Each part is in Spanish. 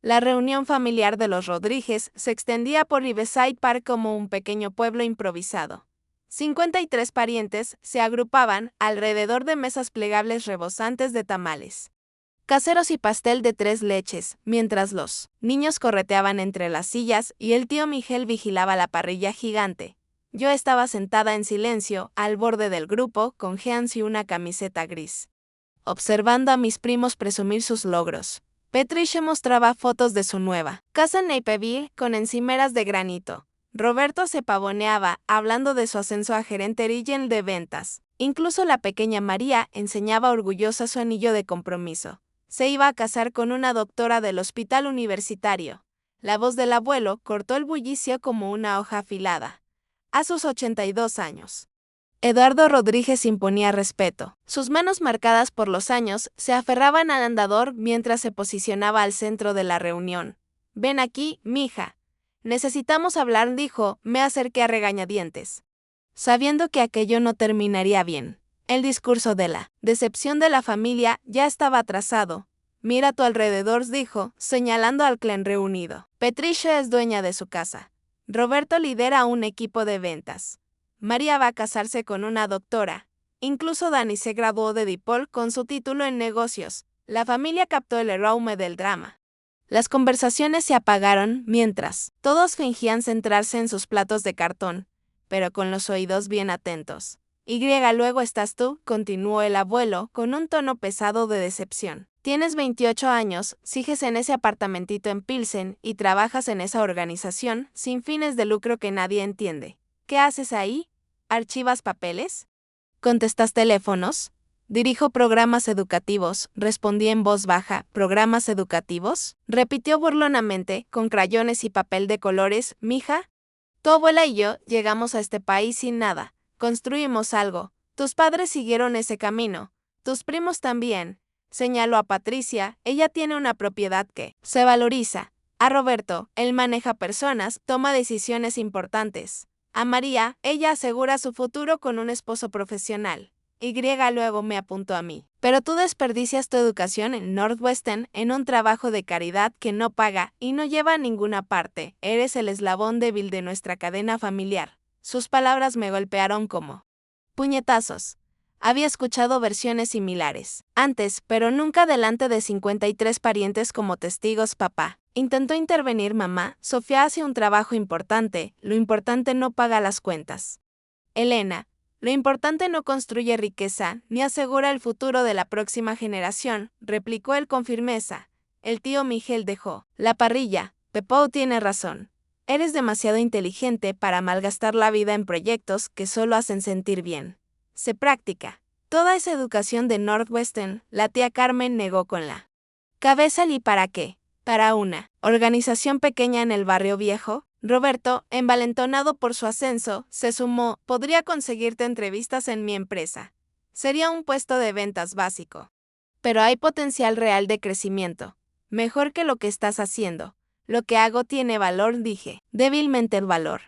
La reunión familiar de los Rodríguez se extendía por Riverside Park como un pequeño pueblo improvisado. 53 parientes se agrupaban alrededor de mesas plegables rebosantes de tamales, caseros y pastel de 3 leches, mientras los niños correteaban entre las sillas y el tío Miguel vigilaba la parrilla gigante. Yo estaba sentada en silencio, al borde del grupo, con jeans y una camiseta gris, observando a mis primos presumir sus logros. Patricia mostraba fotos de su nueva casa en Naperville con encimeras de granito. Roberto se pavoneaba, hablando de su ascenso a gerente regional de ventas. Incluso la pequeña María enseñaba orgullosa su anillo de compromiso. Se iba a casar con una doctora del hospital universitario. La voz del abuelo cortó el bullicio como una hoja afilada. A sus 82 años. Eduardo Rodríguez imponía respeto. Sus manos marcadas por los años se aferraban al andador mientras se posicionaba al centro de la reunión. «Ven aquí, mija. Necesitamos hablar», dijo. Me acerqué a regañadientes, sabiendo que aquello no terminaría bien. El discurso de la decepción de la familia ya estaba atrasado. «Mira a tu alrededor», dijo, señalando al clan reunido. Patricia es dueña de su casa. Roberto lidera un equipo de ventas. María va a casarse con una doctora. Incluso Dani se graduó de DePaul con su título en negocios. La familia captó el aroma del drama. Las conversaciones se apagaron mientras todos fingían centrarse en sus platos de cartón, pero con los oídos bien atentos. Luego estás tú, continuó el abuelo con un tono pesado de decepción. Tienes 28 años, sigues en ese apartamentito en Pilsen y trabajas en esa organización sin fines de lucro que nadie entiende. ¿Qué haces ahí? ¿Archivas papeles? ¿Contestas teléfonos? Dirijo programas educativos, respondí en voz baja. ¿Programas educativos? Repitió burlonamente, con crayones y papel de colores. Mija, tu abuela y yo llegamos a este país sin nada. Construimos algo. Tus padres siguieron ese camino. Tus primos también. Señaló a Patricia. Ella tiene una propiedad que se valoriza. A Roberto, él maneja personas, toma decisiones importantes. A María, ella asegura su futuro con un esposo profesional. Luego me apuntó a mí. Pero tú desperdicias tu educación en Northwestern en un trabajo de caridad que no paga y no lleva a ninguna parte. Eres el eslabón débil de nuestra cadena familiar. Sus palabras me golpearon como puñetazos. Había escuchado versiones similares antes, pero nunca delante de 53 parientes como testigos. Papá intentó intervenir. Mamá, Sofía hace un trabajo importante. Lo importante no paga las cuentas. Elena, lo importante no construye riqueza ni asegura el futuro de la próxima generación, replicó él con firmeza. El tío Miguel dejó la parrilla. Peppo tiene razón. Eres demasiado inteligente para malgastar la vida en proyectos que solo hacen sentir bien. Se practica. Toda esa educación de Northwestern, la tía Carmen negó con la cabeza. ¿Y para qué? Para una organización pequeña en el barrio viejo. Roberto, envalentonado por su ascenso, se sumó. Podría conseguirte entrevistas en mi empresa. Sería un puesto de ventas básico. Pero hay potencial real de crecimiento. Mejor que lo que estás haciendo. Lo que hago tiene valor, dije. Débilmente el valor.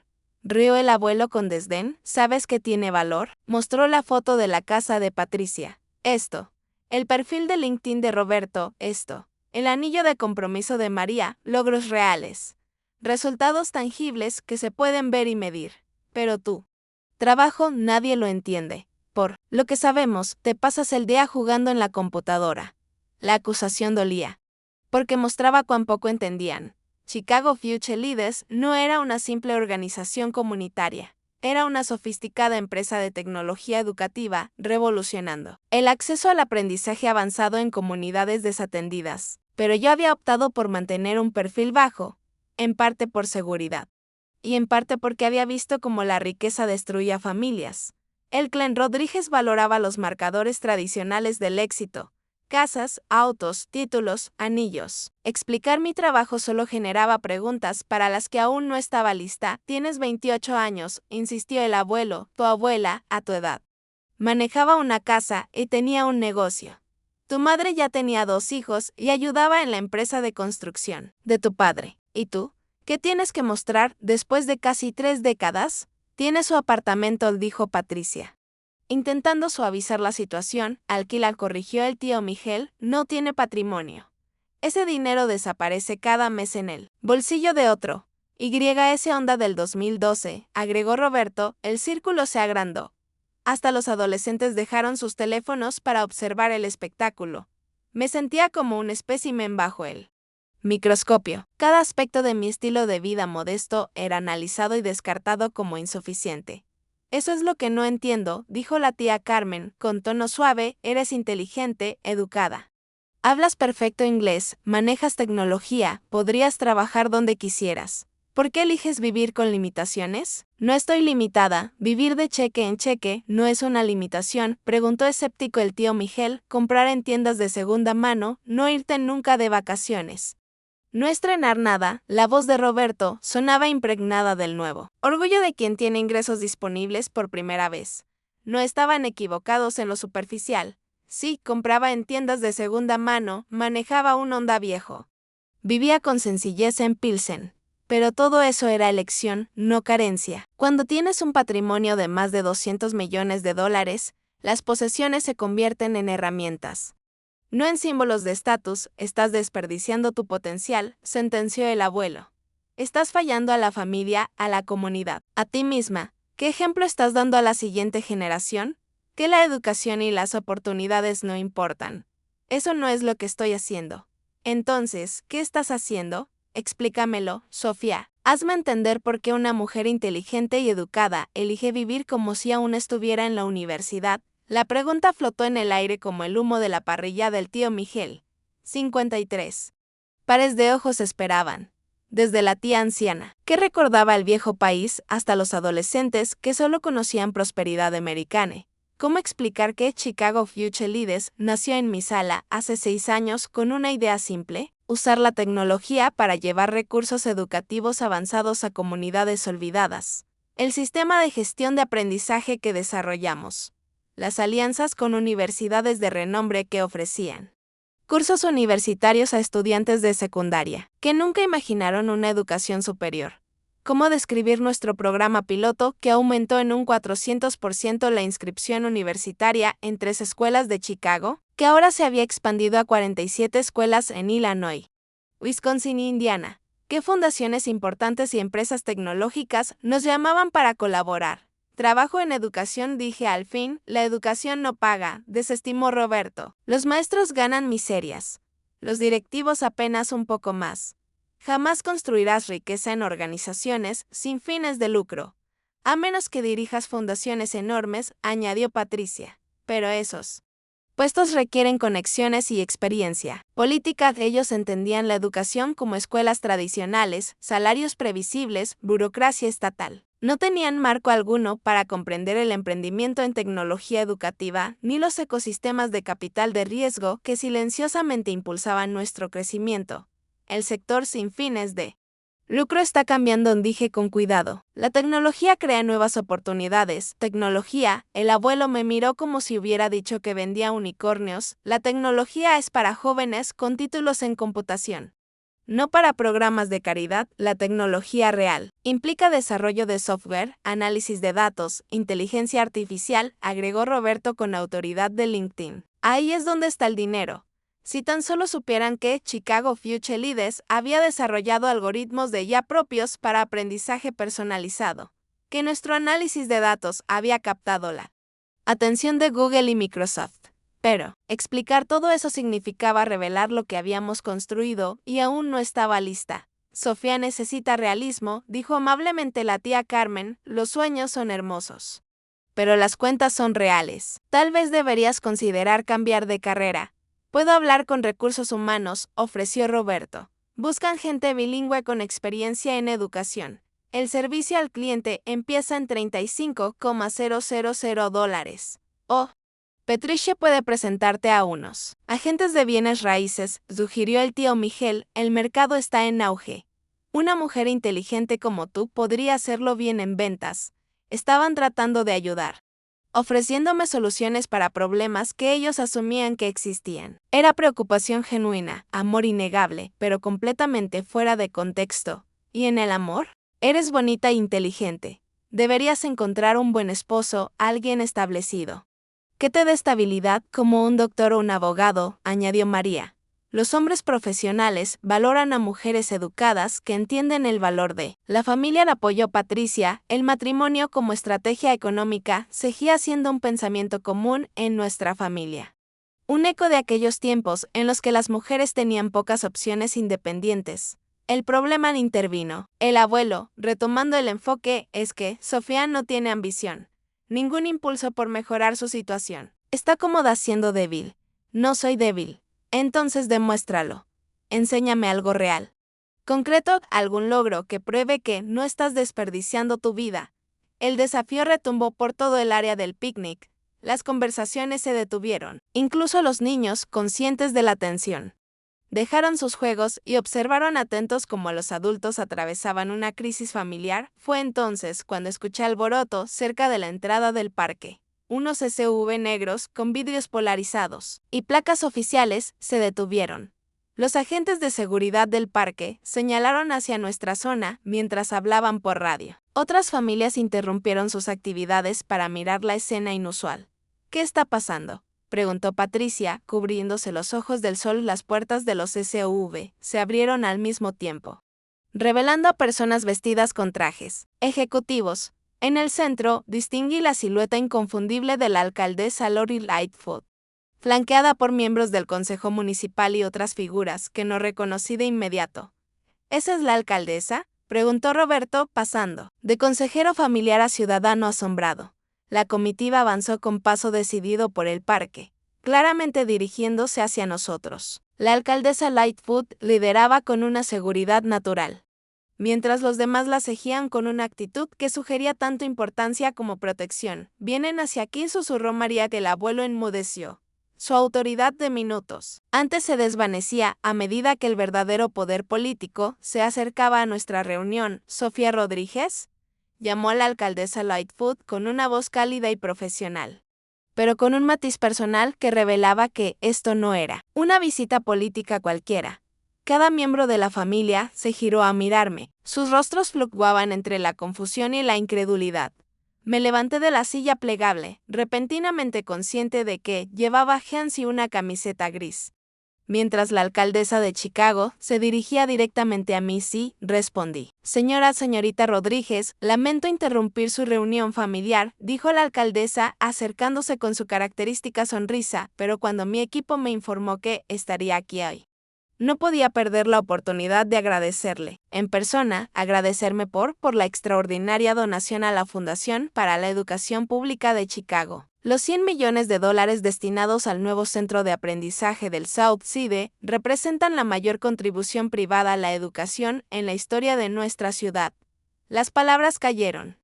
Rió el abuelo con desdén. ¿Sabes qué tiene valor? Mostró la foto de la casa de Patricia. Esto. El perfil de LinkedIn de Roberto. Esto. El anillo de compromiso de María. Logros reales. Resultados tangibles que se pueden ver y medir. Pero tú. Trabajo nadie lo entiende. Por lo que sabemos, te pasas el día jugando en la computadora. La acusación dolía. Porque mostraba cuán poco entendían. Chicago Future Leaders no era una simple organización comunitaria. Era una sofisticada empresa de tecnología educativa, revolucionando el acceso al aprendizaje avanzado en comunidades desatendidas. Pero yo había optado por mantener un perfil bajo, en parte por seguridad, y en parte porque había visto cómo la riqueza destruía familias. El clan Rodríguez valoraba los marcadores tradicionales del éxito: casas, autos, títulos, anillos. Explicar mi trabajo solo generaba preguntas para las que aún no estaba lista. Tienes 28 años, insistió el abuelo. Tu abuela, a tu edad, manejaba una casa y tenía un negocio. Tu madre ya tenía 2 hijos y ayudaba en la empresa de construcción de tu padre. ¿Y tú? ¿Qué tienes que mostrar después de casi 3 décadas? Tiene su apartamento, dijo Patricia. Intentando suavizar la situación, alquila, corrigió el tío Miguel. No tiene patrimonio. Ese dinero desaparece cada mes en el bolsillo de otro. YS Onda del 2012, agregó Roberto, el círculo se agrandó. Hasta los adolescentes dejaron sus teléfonos para observar el espectáculo. Me sentía como un espécimen bajo el microscopio. Cada aspecto de mi estilo de vida modesto era analizado y descartado como insuficiente. Eso es lo que no entiendo, dijo la tía Carmen, con tono suave, eres inteligente, educada. Hablas perfecto inglés, manejas tecnología, podrías trabajar donde quisieras. ¿Por qué eliges vivir con limitaciones? No estoy limitada, vivir de cheque en cheque no es una limitación, preguntó escéptico el tío Miguel, comprar en tiendas de segunda mano, no irte nunca de vacaciones. No estrenar nada, la voz de Roberto sonaba impregnada del nuevo orgullo de quien tiene ingresos disponibles por primera vez. No estaban equivocados en lo superficial. Sí, compraba en tiendas de segunda mano, manejaba un Honda viejo. Vivía con sencillez en Pilsen. Pero todo eso era elección, no carencia. Cuando tienes un patrimonio de más de 200 millones de dólares, las posesiones se convierten en herramientas. No en símbolos de estatus, estás desperdiciando tu potencial, sentenció el abuelo. Estás fallando a la familia, a la comunidad, a ti misma. ¿Qué ejemplo estás dando a la siguiente generación? Que la educación y las oportunidades no importan. Eso no es lo que estoy haciendo. Entonces, ¿qué estás haciendo? Explícamelo, Sofía. Hazme entender por qué una mujer inteligente y educada elige vivir como si aún estuviera en la universidad. La pregunta flotó en el aire como el humo de la parrilla del tío Miguel. 53. Pares de ojos esperaban. Desde la tía anciana, que recordaba el viejo país, hasta los adolescentes que solo conocían prosperidad americana. ¿Cómo explicar que Chicago Future Leaders nació en mi sala hace 6 años con una idea simple? Usar la tecnología para llevar recursos educativos avanzados a comunidades olvidadas. El sistema de gestión de aprendizaje que desarrollamos. Las alianzas con universidades de renombre que ofrecían cursos universitarios a estudiantes de secundaria, que nunca imaginaron una educación superior. ¿Cómo describir nuestro programa piloto que aumentó en un 400% la inscripción universitaria en 3 escuelas de Chicago, que ahora se había expandido a 47 escuelas en Illinois, Wisconsin y Indiana? ¿Qué fundaciones importantes y empresas tecnológicas nos llamaban para colaborar? Trabajo en educación, dije al fin, la educación no paga, desestimó Roberto. Los maestros ganan miserias. Los directivos apenas un poco más. Jamás construirás riqueza en organizaciones sin fines de lucro. A menos que dirijas fundaciones enormes, añadió Patricia. Pero esos puestos requieren conexiones y experiencia. Política, ellos entendían la educación como escuelas tradicionales, salarios previsibles, burocracia estatal. No tenían marco alguno para comprender el emprendimiento en tecnología educativa, ni los ecosistemas de capital de riesgo que silenciosamente impulsaban nuestro crecimiento. El sector sin fines de lucro está cambiando, dije con cuidado. La tecnología crea nuevas oportunidades. Tecnología, el abuelo me miró como si hubiera dicho que vendía unicornios. La tecnología es para jóvenes con títulos en computación. No para programas de caridad, la tecnología real. Implica desarrollo de software, análisis de datos, inteligencia artificial, agregó Roberto con autoridad de LinkedIn. Ahí es donde está el dinero. Si tan solo supieran que Chicago Future Leaders había desarrollado algoritmos de IA propios para aprendizaje personalizado, que nuestro análisis de datos había captado la atención de Google y Microsoft. Pero, explicar todo eso significaba revelar lo que habíamos construido y aún no estaba lista. Sofía necesita realismo, dijo amablemente la tía Carmen, los sueños son hermosos. Pero las cuentas son reales. Tal vez deberías considerar cambiar de carrera. Puedo hablar con recursos humanos, ofreció Roberto. Buscan gente bilingüe con experiencia en educación. El servicio al cliente empieza en $35,000. Oh. Patricia puede presentarte a unos agentes de bienes raíces, sugirió el tío Miguel, el mercado está en auge. Una mujer inteligente como tú podría hacerlo bien en ventas. Estaban tratando de ayudar, ofreciéndome soluciones para problemas que ellos asumían que existían. Era preocupación genuina, amor innegable, pero completamente fuera de contexto. ¿Y en el amor? Eres bonita e inteligente. Deberías encontrar un buen esposo, alguien establecido. Que te dé estabilidad como un doctor o un abogado, añadió María. Los hombres profesionales valoran a mujeres educadas que entienden el valor de. La familia apoyó a Patricia, el matrimonio como estrategia económica seguía siendo un pensamiento común en nuestra familia. Un eco de aquellos tiempos en los que las mujeres tenían pocas opciones independientes. El problema intervino. El abuelo, retomando el enfoque, es que Sofía no tiene ambición, ningún impulso por mejorar su situación. Está cómoda siendo débil. No soy débil. Entonces demuéstralo. Enséñame algo real. Concreto, algún logro que pruebe que no estás desperdiciando tu vida. El desafío retumbó por todo el área del picnic. Las conversaciones se detuvieron. Incluso los niños, conscientes de la tensión, dejaron sus juegos y observaron atentos cómo los adultos atravesaban una crisis familiar. Fue entonces cuando escuché alboroto cerca de la entrada del parque. Unos SUV negros con vidrios polarizados y placas oficiales se detuvieron. Los agentes de seguridad del parque señalaron hacia nuestra zona mientras hablaban por radio. Otras familias interrumpieron sus actividades para mirar la escena inusual. ¿Qué está pasando?, preguntó Patricia, cubriéndose los ojos del sol. Las puertas de los SUV se abrieron al mismo tiempo, revelando a personas vestidas con trajes ejecutivos. En el centro, distinguí la silueta inconfundible de la alcaldesa Lori Lightfoot, flanqueada por miembros del Consejo Municipal y otras figuras que no reconocí de inmediato. ¿Esa es la alcaldesa?, preguntó Roberto, pasando de consejero familiar a ciudadano asombrado. La comitiva avanzó con paso decidido por el parque, claramente dirigiéndose hacia nosotros. La alcaldesa Lightfoot lideraba con una seguridad natural, mientras los demás la seguían con una actitud que sugería tanto importancia como protección. «Vienen hacia aquí», susurró María, que el abuelo enmudeció. Su autoridad de minutos antes se desvanecía a medida que el verdadero poder político se acercaba a nuestra reunión. «Sofía Rodríguez», llamó a la alcaldesa Lightfoot con una voz cálida y profesional, pero con un matiz personal que revelaba que esto no era una visita política cualquiera. Cada miembro de la familia se giró a mirarme. Sus rostros fluctuaban entre la confusión y la incredulidad. Me levanté de la silla plegable, repentinamente consciente de que llevaba jeans y una camiseta gris. Mientras la alcaldesa de Chicago se dirigía directamente a mí, sí, respondí. Señorita Rodríguez, lamento interrumpir su reunión familiar, dijo la alcaldesa, acercándose con su característica sonrisa, pero cuando mi equipo me informó que estaría aquí hoy, no podía perder la oportunidad de agradecerle en persona, agradecerme por la extraordinaria donación a la Fundación para la Educación Pública de Chicago. Los $100 millones destinados al nuevo centro de aprendizaje del South Side representan la mayor contribución privada a la educación en la historia de nuestra ciudad. Las palabras cayeron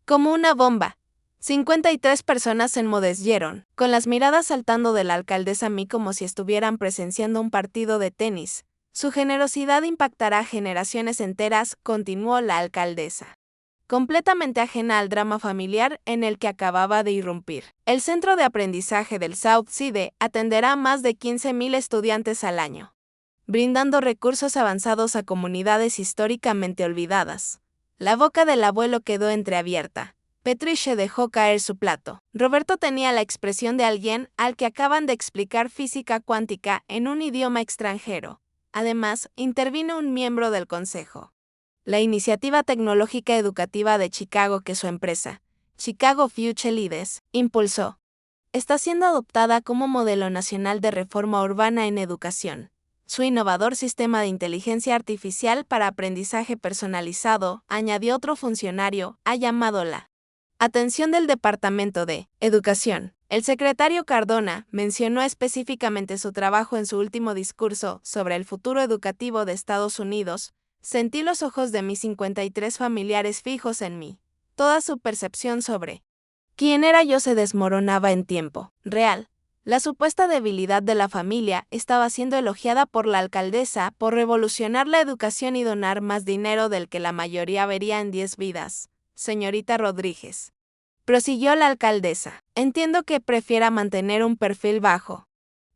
como una bomba. 53 personas se enmudecieron, con las miradas saltando de la alcaldesa a mí como si estuvieran presenciando un partido de tenis. Su generosidad impactará a generaciones enteras, continuó la alcaldesa, completamente ajena al drama familiar en el que acababa de irrumpir. El centro de aprendizaje del South Side atenderá a más de 15,000 estudiantes al año, brindando recursos avanzados a comunidades históricamente olvidadas. La boca del abuelo quedó entreabierta. Patricia dejó caer su plato. Roberto tenía la expresión de alguien al que acaban de explicar física cuántica en un idioma extranjero. Además, intervino un miembro del consejo. La iniciativa tecnológica educativa de Chicago que su empresa, Chicago Future Leaders, impulsó, está siendo adoptada como modelo nacional de reforma urbana en educación. Su innovador sistema de inteligencia artificial para aprendizaje personalizado, añadió otro funcionario, ha llamado la atención del Departamento de Educación. El secretario Cardona mencionó específicamente su trabajo en su último discurso sobre el futuro educativo de Estados Unidos. Sentí los ojos de mis 53 familiares fijos en mí. Toda su percepción sobre quién era yo se desmoronaba en tiempo real. La supuesta debilidad de la familia estaba siendo elogiada por la alcaldesa por revolucionar la educación y donar más dinero del que la mayoría vería en 10 vidas. Señorita Rodríguez, prosiguió la alcaldesa, entiendo que prefiera mantener un perfil bajo,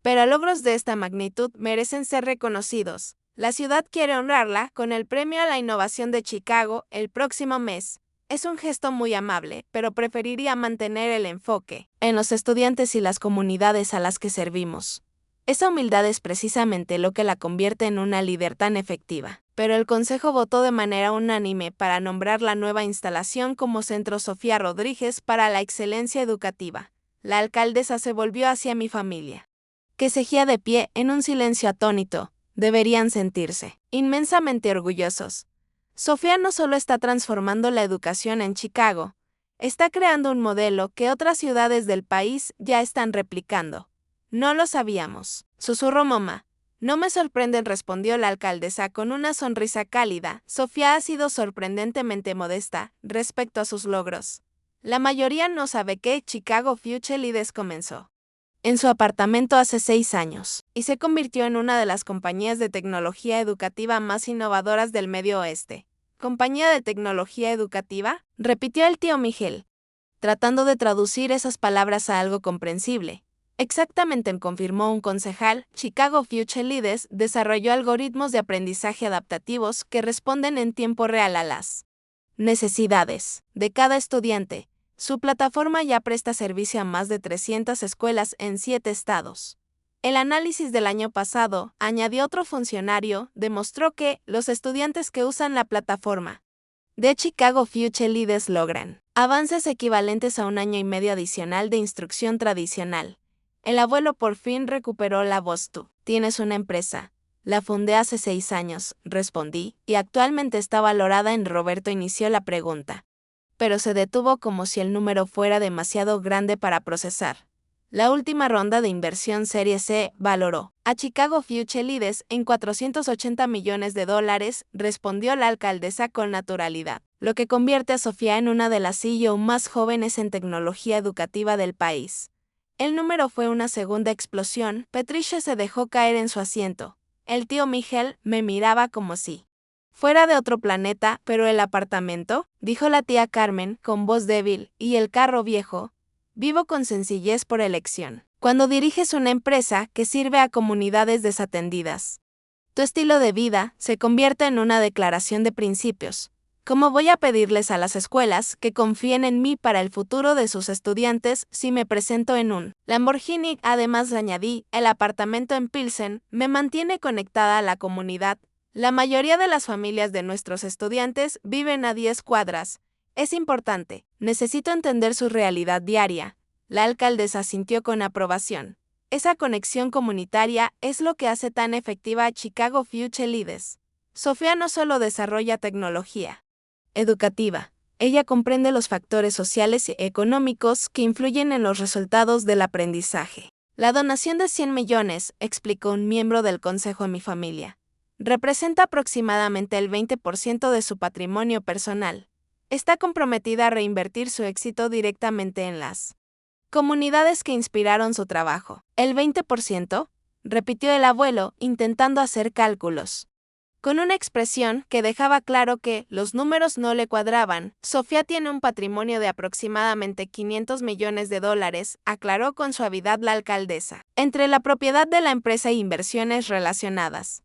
pero logros de esta magnitud merecen ser reconocidos. La ciudad quiere honrarla con el Premio a la Innovación de Chicago el próximo mes. Es un gesto muy amable, pero preferiría mantener el enfoque en los estudiantes y las comunidades a las que servimos. Esa humildad es precisamente lo que la convierte en una líder tan efectiva. Pero el consejo votó de manera unánime para nombrar la nueva instalación como Centro Sofía Rodríguez para la Excelencia Educativa. La alcaldesa se volvió hacia mi familia, que seguía de pie en un silencio atónito. Deberían sentirse inmensamente orgullosos. Sofía no solo está transformando la educación en Chicago, está creando un modelo que otras ciudades del país ya están replicando. No lo sabíamos, susurró mamá. No me sorprenden, respondió la alcaldesa con una sonrisa cálida. Sofía ha sido sorprendentemente modesta respecto a sus logros. La mayoría no sabe que Chicago Future Leaders comenzó en su apartamento hace 6 años, y se convirtió en una de las compañías de tecnología educativa más innovadoras del Medio Oeste. ¿Compañía de tecnología educativa?, repitió el tío Miguel, tratando de traducir esas palabras a algo comprensible. Exactamente, confirmó un concejal. Chicago Future Leaders desarrolló algoritmos de aprendizaje adaptativos que responden en tiempo real a las necesidades de cada estudiante. Su plataforma ya presta servicio a más de 300 escuelas en 7 estados. El análisis del año pasado, añadió otro funcionario, demostró que los estudiantes que usan la plataforma de Chicago Future Leaders logran avances equivalentes a un año y medio adicional de instrucción tradicional. El abuelo por fin recuperó la voz. Tú tienes una empresa. La fundé hace 6 años, respondí, y actualmente está valorada en. Roberto inició la pregunta, pero se detuvo como si el número fuera demasiado grande para procesar. La última ronda de inversión Serie C valoró a Chicago Future Leaders en $480 millones, respondió la alcaldesa con naturalidad, lo que convierte a Sofía en una de las CEO más jóvenes en tecnología educativa del país. El número fue una segunda explosión. Patricia se dejó caer en su asiento. El tío Miguel me miraba como si fuera de otro planeta. Pero el apartamento, dijo la tía Carmen con voz débil, y el carro viejo. Vivo con sencillez por elección. Cuando diriges una empresa que sirve a comunidades desatendidas, tu estilo de vida se convierte en una declaración de principios. ¿Cómo voy a pedirles a las escuelas que confíen en mí para el futuro de sus estudiantes si me presento en un Lamborghini? Además, añadí, el apartamento en Pilsen me mantiene conectada a la comunidad. La mayoría de las familias de nuestros estudiantes viven a 10 cuadras. Es importante. Necesito entender su realidad diaria. La alcaldesa asintió con aprobación. Esa conexión comunitaria es lo que hace tan efectiva a Chicago Future Leaders. Sofía no solo desarrolla tecnología educativa, ella comprende los factores sociales y económicos que influyen en los resultados del aprendizaje. La donación de 100 millones, explicó un miembro del consejo a mi familia, representa aproximadamente el 20% de su patrimonio personal. Está comprometida a reinvertir su éxito directamente en las comunidades que inspiraron su trabajo. ¿El 20%? Repitió el abuelo, intentando hacer cálculos, con una expresión que dejaba claro que los números no le cuadraban. Sofía tiene un patrimonio de aproximadamente $500 millones, aclaró con suavidad la alcaldesa, entre la propiedad de la empresa e inversiones relacionadas.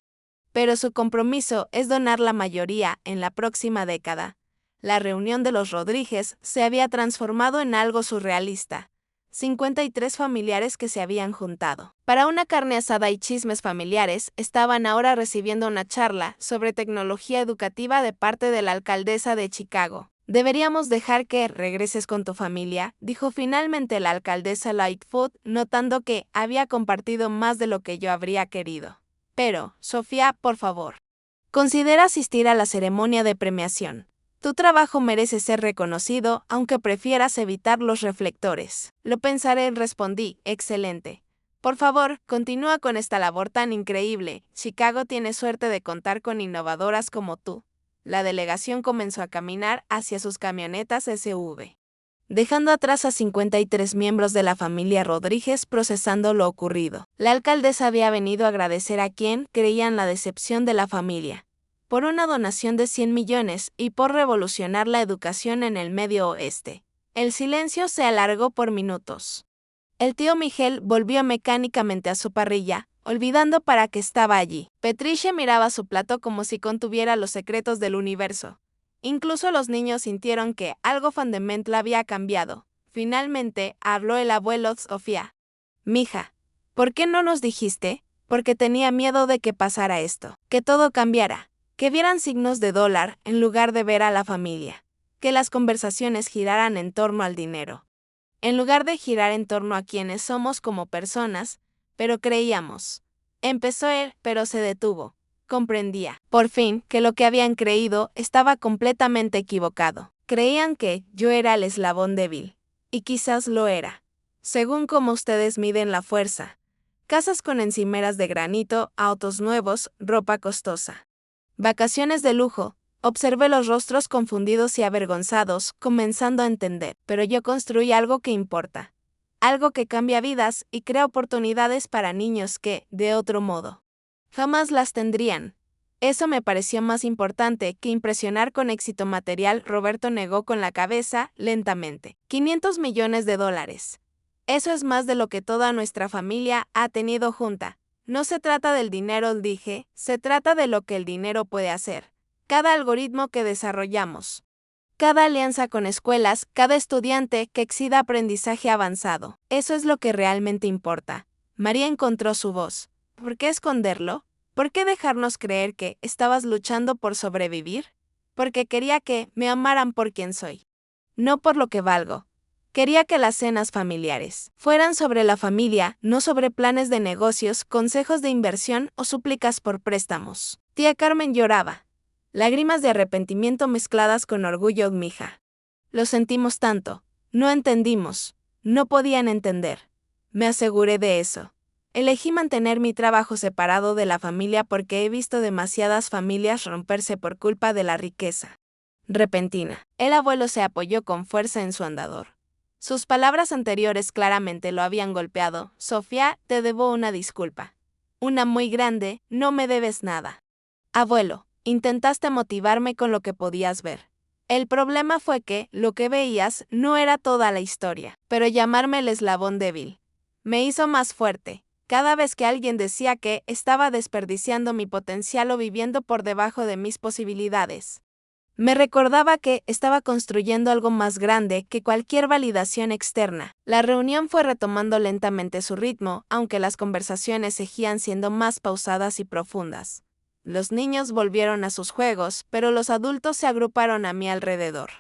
Pero su compromiso es donar la mayoría en la próxima década. La reunión de los Rodríguez se había transformado en algo surrealista. 53 familiares que se habían juntado para una carne asada y chismes familiares estaban ahora recibiendo una charla sobre tecnología educativa de parte de la alcaldesa de Chicago. Deberíamos dejar que regreses con tu familia, dijo finalmente la alcaldesa Lightfoot, notando que había compartido más de lo que yo habría querido. Pero, Sofía, por favor, considera asistir a la ceremonia de premiación. Tu trabajo merece ser reconocido, aunque prefieras evitar los reflectores. Lo pensaré, respondí. Excelente. Por favor, continúa con esta labor tan increíble. Chicago tiene suerte de contar con innovadoras como tú. La delegación comenzó a caminar hacia sus camionetas SUV, dejando atrás a 53 miembros de la familia Rodríguez procesando lo ocurrido. La alcaldesa había venido a agradecer a quien creían la decepción de la familia por una donación de 100 millones y por revolucionar la educación en el Medio Oeste. El silencio se alargó por minutos. El tío Miguel volvió mecánicamente a su parrilla, olvidando para qué estaba allí. Patricia miraba su plato como si contuviera los secretos del universo. Incluso los niños sintieron que algo fundamental había cambiado. Finalmente, habló el abuelo. Sofía. Mija, ¿Por qué no nos dijiste? Porque tenía miedo de que pasara esto, que todo cambiara, que vieran signos de dólar en lugar de ver a la familia, que las conversaciones giraran en torno al dinero, en lugar de girar en torno a quienes somos como personas, pero creíamos. Empezó él, pero se detuvo. Comprendía, por fin, que lo que habían creído estaba completamente equivocado. Creían que yo era el eslabón débil. Y quizás lo era. Según cómo ustedes miden la fuerza. Casas con encimeras de granito, autos nuevos, ropa costosa. Vacaciones de lujo. Observé los rostros confundidos y avergonzados, comenzando a entender. Pero yo construí algo que importa. Algo que cambia vidas y crea oportunidades para niños que, de otro modo, jamás las tendrían. Eso me pareció más importante que impresionar con éxito material. Roberto negó con la cabeza, lentamente. $500 millones. Eso es más de lo que toda nuestra familia ha tenido junta. No se trata del dinero, dije, se trata de lo que el dinero puede hacer. Cada algoritmo que desarrollamos. Cada alianza con escuelas, cada estudiante que exida aprendizaje avanzado. Eso es lo que realmente importa. María encontró su voz. ¿Por qué esconderlo? ¿Por qué dejarnos creer que estabas luchando por sobrevivir? Porque quería que me amaran por quien soy. No por lo que valgo. Quería que las cenas familiares fueran sobre la familia, no sobre planes de negocios, consejos de inversión o súplicas por préstamos. Tía Carmen lloraba. Lágrimas de arrepentimiento mezcladas con orgullo, mija. Lo sentimos tanto. No entendimos. No podían entender. Me aseguré de eso. Elegí mantener mi trabajo separado de la familia porque he visto demasiadas familias romperse por culpa de la riqueza repentina. El abuelo se apoyó con fuerza en su andador. Sus palabras anteriores claramente lo habían golpeado. Sofía, te debo una disculpa. Una muy grande, no me debes nada. Abuelo, intentaste motivarme con lo que podías ver. El problema fue que lo que veías no era toda la historia, pero llamarme el eslabón débil me hizo más fuerte. Cada vez que alguien decía que estaba desperdiciando mi potencial o viviendo por debajo de mis posibilidades, me recordaba que estaba construyendo algo más grande que cualquier validación externa. La reunión fue retomando lentamente su ritmo, aunque las conversaciones seguían siendo más pausadas y profundas. Los niños volvieron a sus juegos, pero los adultos se agruparon a mi alrededor.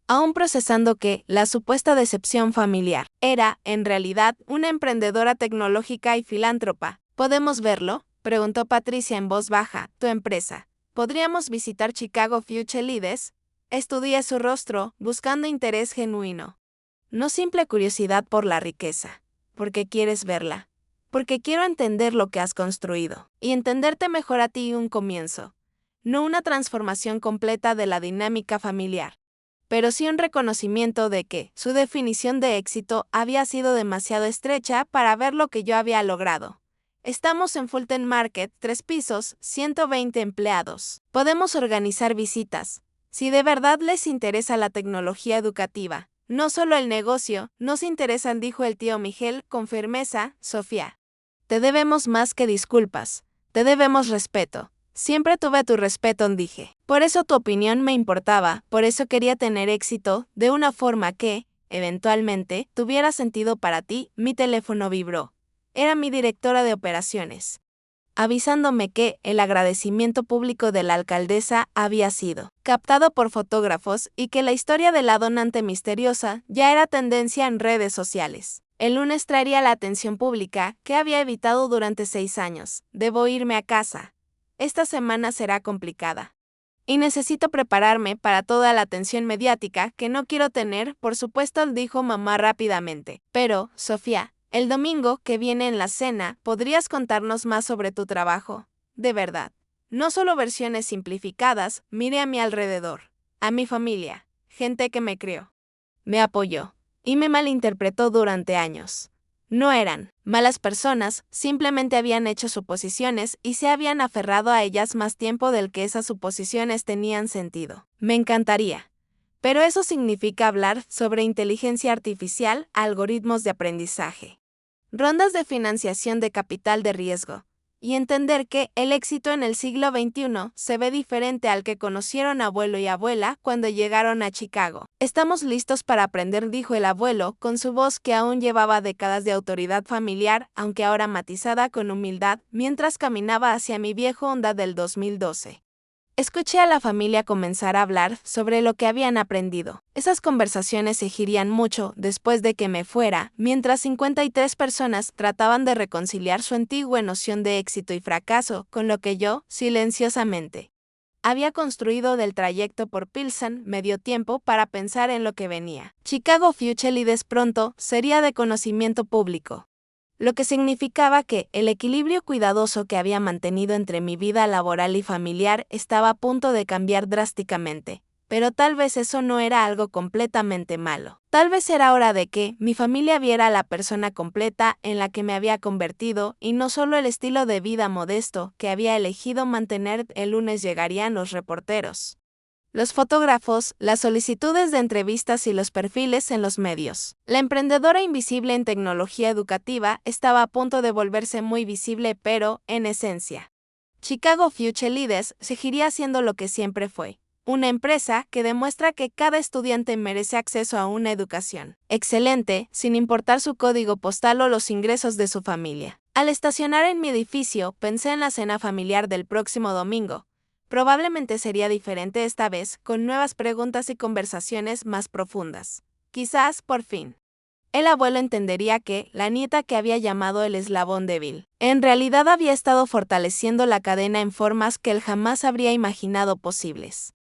Aún procesando que la supuesta decepción familiar era, en realidad, una emprendedora tecnológica y filántropa. ¿Podemos verlo?, preguntó Patricia en voz baja. ¿Tu empresa? ¿Podríamos visitar Chicago Future Leaders? Estudié su rostro, buscando interés genuino. No simple curiosidad por la riqueza. Porque quieres verla. Porque quiero entender lo que has construido. Y entenderte mejor a ti un comienzo. No una transformación completa de la dinámica familiar. Pero sí un reconocimiento de que su definición de éxito había sido demasiado estrecha para ver lo que yo había logrado. Estamos en Fulton Market, 3 pisos, 120 empleados. Podemos organizar visitas. Si de verdad les interesa la tecnología educativa, no solo el negocio, nos interesan, dijo el tío Miguel con firmeza. Sofía, te debemos más que disculpas. Te debemos respeto. Siempre tuve tu respeto, dije. Por eso tu opinión me importaba, por eso quería tener éxito, de una forma que, eventualmente, tuviera sentido para ti. Mi teléfono vibró. Era mi directora de operaciones, avisándome que el agradecimiento público de la alcaldesa había sido captado por fotógrafos y que la historia de la donante misteriosa ya era tendencia en redes sociales. El lunes traería la atención pública que había evitado durante 6 años. Debo irme a casa. Esta semana será complicada. Y necesito prepararme para toda la atención mediática que no quiero tener, por supuesto, dijo mamá rápidamente. Pero, Sofía, el domingo que viene en la cena, ¿podrías contarnos más sobre tu trabajo? De verdad. No solo versiones simplificadas. Miré a mi alrededor. A mi familia. Gente que me crió. Me apoyó. Y me malinterpretó durante años. No eran malas personas, simplemente habían hecho suposiciones y se habían aferrado a ellas más tiempo del que esas suposiciones tenían sentido. Me encantaría. Pero eso significa hablar sobre inteligencia artificial, algoritmos de aprendizaje, rondas de financiación de capital de riesgo, y entender que el éxito en el siglo XXI se ve diferente al que conocieron abuelo y abuela cuando llegaron a Chicago. Estamos listos para aprender, dijo el abuelo, con su voz que aún llevaba décadas de autoridad familiar, aunque ahora matizada con humildad, mientras caminaba hacia mi viejo Honda del 2012. Escuché a la familia comenzar a hablar sobre lo que habían aprendido. Esas conversaciones seguirían mucho después de que me fuera, mientras 53 personas trataban de reconciliar su antigua noción de éxito y fracaso con lo que yo, silenciosamente, había construido del trayecto por Pilsen. Me dio tiempo para pensar en lo que venía. Chicago Future Leaders pronto sería de conocimiento público, lo que significaba que el equilibrio cuidadoso que había mantenido entre mi vida laboral y familiar estaba a punto de cambiar drásticamente. Pero tal vez eso no era algo completamente malo. Tal vez era hora de que mi familia viera a la persona completa en la que me había convertido y no solo el estilo de vida modesto que había elegido mantener. El lunes llegarían los reporteros, los fotógrafos, las solicitudes de entrevistas y los perfiles en los medios. La emprendedora invisible en tecnología educativa estaba a punto de volverse muy visible, pero, en esencia, Chicago Future Leaders seguiría siendo lo que siempre fue: una empresa que demuestra que cada estudiante merece acceso a una educación excelente, sin importar su código postal o los ingresos de su familia. Al estacionar en mi edificio, pensé en la cena familiar del próximo domingo. Probablemente sería diferente esta vez, con nuevas preguntas y conversaciones más profundas. Quizás, por fin, el abuelo entendería que la nieta que había llamado el eslabón débil, en realidad había estado fortaleciendo la cadena en formas que él jamás habría imaginado posibles.